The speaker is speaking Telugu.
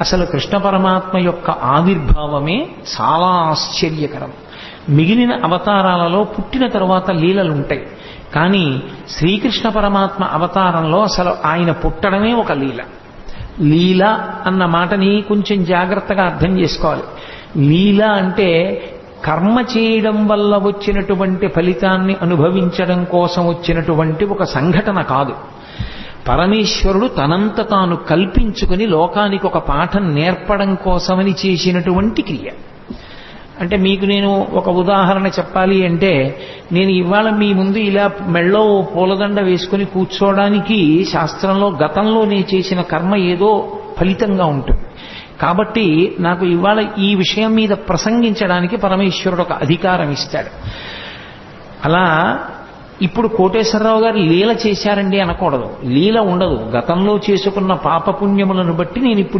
అసలు కృష్ణ పరమాత్మ యొక్క ఆవిర్భావమే చాలా ఆశ్చర్యకరం. మిగిలిన అవతారాలలో పుట్టిన తరువాత లీలలు ఉంటాయి, కానీ శ్రీకృష్ణ పరమాత్మ అవతారంలో అసలు ఆయన పుట్టడమే ఒక లీల. లీల అన్న మాటని కొంచెం జాగ్రత్తగా అర్థం చేసుకోవాలి. లీల అంటే కర్మ చేయడం వల్ల వచ్చినటువంటి ఫలితాన్ని అనుభవించడం కోసం వచ్చినటువంటి ఒక సంఘటన కాదు. పరమేశ్వరుడు తనంత తాను కల్పించుకుని లోకానికి ఒక పాఠం నేర్పడం కోసమని చేసినటువంటి క్రియ. అంటే మీకు నేను ఒక ఉదాహరణ చెప్పాలి అంటే, నేను ఇవాళ మీ ముందు ఇలా మెళ్ళో పూలదండ వేసుకుని కూర్చోవడానికి శాస్త్రంలో గతంలో నేను చేసిన కర్మ ఏదో ఫలితంగా ఉంటుంది. కాబట్టి నాకు ఇవాళ ఈ విషయం మీద ప్రసంగించడానికి పరమేశ్వరుడు ఒక అధికారం ఇస్తాడు. అలా ఇప్పుడు కోటేశ్వరరావు గారు లీల చేశారండి అనకూడదు. లీల ఉండదు. గతంలో చేసుకున్న పాపపుణ్యములను బట్టి నేను ఇప్పుడు